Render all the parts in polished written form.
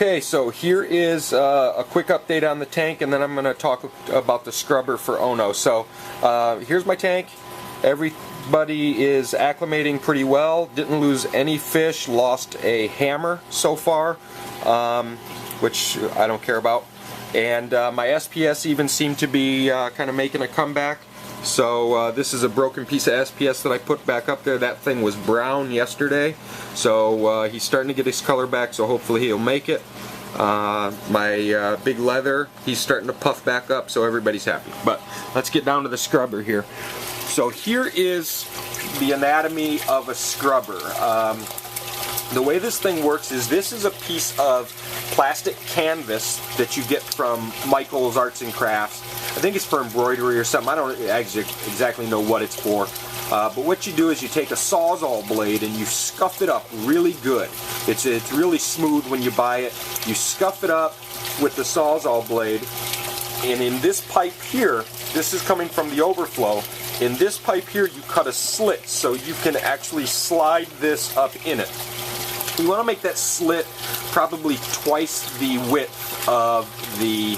Okay, so here is a quick update on the tank, and then I'm going to talk about the scrubber for Ono. So here's my tank. Everybody is acclimating pretty well. Didn't lose any fish. Lost a hammer so far, which I don't care about. And my SPS even seemed to be kind of making a comeback. So this is a broken piece of SPS that I put back up there. That thing was brown yesterday, so he's starting to get his color back, so hopefully he'll make it. My big leather, he's starting to puff back up, so everybody's happy. But let's get down to the scrubber here. So here is the anatomy of a scrubber. The way this thing works is this is a piece of plastic canvas that you get from Michael's Arts and Crafts. I think it's for embroidery or something. I don't exactly know what it's for. But what you do is you take a Sawzall blade and you scuff it up really good. It's really smooth when you buy it. You scuff it up with the Sawzall blade, and in this pipe here, this is coming from the overflow. In this pipe here, you cut a slit so you can actually slide this up in it. You want to make that slit probably twice the width of the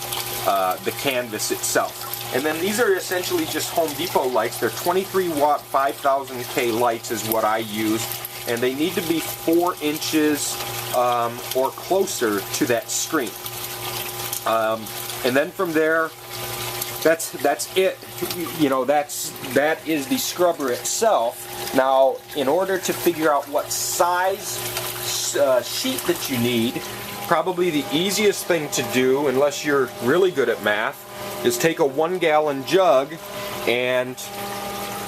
canvas itself. And then these are essentially just Home Depot lights. They're 23 watt 5000K lights is what I use, and they need to be 4 inches or closer to that screen. And then from there, that's it. You know, that is the scrubber itself. Now, in order to figure out what size sheet that you need, probably the easiest thing to do, unless you're really good at math, is take a 1-gallon jug and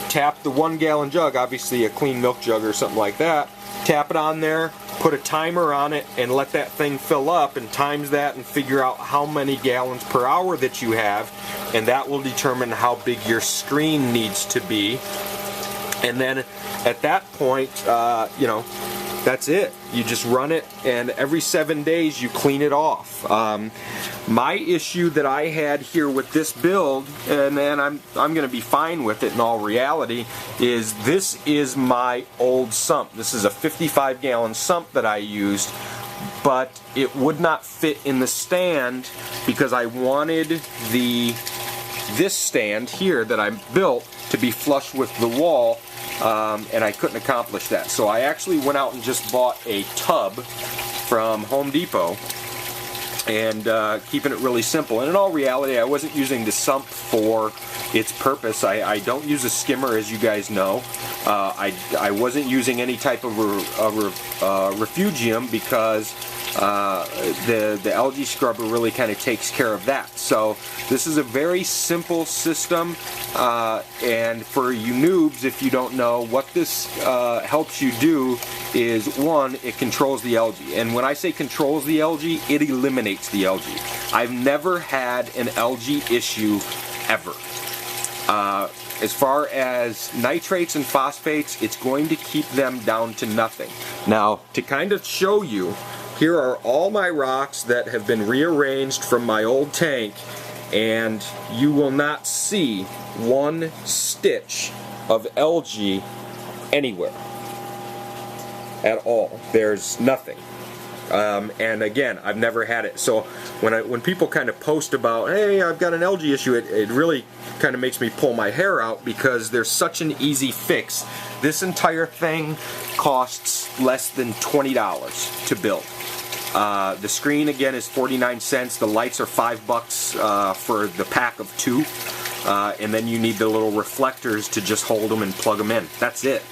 tap the 1-gallon jug, obviously a clean milk jug or something like that, tap it on there, put a timer on it, and let that thing fill up, and times that and figure out how many gallons per hour that you have, and that will determine how big your screen needs to be. And then at that point, you know, that's it. You just run it, and every 7 days you clean it off. My issue that I had here with this build, and I'm going to be fine with it in all reality, is this is my old sump. This is a 55-gallon sump that I used, but it would not fit in the stand because I wanted this stand here that I built to be flush with the wall. And I couldn't accomplish that. So I actually went out and just bought a tub from Home Depot, and keeping it really simple. And in all reality, I wasn't using the sump for its purpose. I don't use a skimmer, as you guys know. I wasn't using any type of refugium because the algae scrubber really kind of takes care of that. So this is a very simple system, and for you noobs, if you don't know, what this helps you do is, one, it controls the algae. And when I say controls the algae, it eliminates the algae. I've never had an algae issue ever. As far as nitrates and phosphates, it's going to keep them down to nothing. Now, to kind of show you, here are all my rocks that have been rearranged from my old tank, and you will not see one stitch of algae anywhere at all. There's nothing. And again, I've never had it. So when people kind of post about, hey, I've got an algae issue, it really kind of makes me pull my hair out, because there's such an easy fix. This entire thing costs less than $20 to build. The screen, again, is 49 cents. The lights are $5 for the pack of 2. And then you need the little reflectors to just hold them and plug them in. That's it.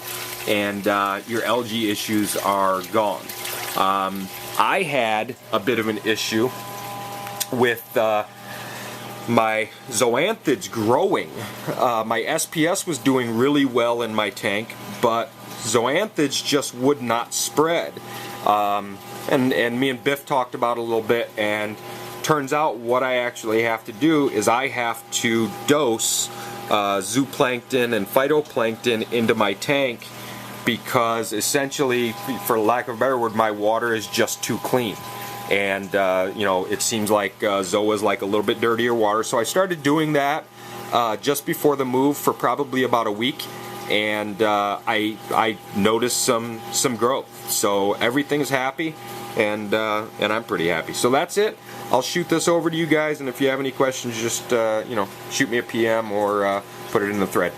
And your algae issues are gone. I had a bit of an issue with my zoanthids growing. My SPS was doing really well in my tank, but zoanthids just would not spread. And me and Biff talked about it a little bit, and turns out what I actually have to do is I have to dose zooplankton and phytoplankton into my tank, because essentially, for lack of a better word, my water is just too clean. And you know, it seems like Zoa's like a little bit dirtier water. So I started doing that just before the move for probably about a week, and I noticed some growth. So everything's happy. and I'm pretty happy. So that's it. I'll shoot this over to you guys, and if you have any questions, just you know, shoot me a PM or put it in the thread.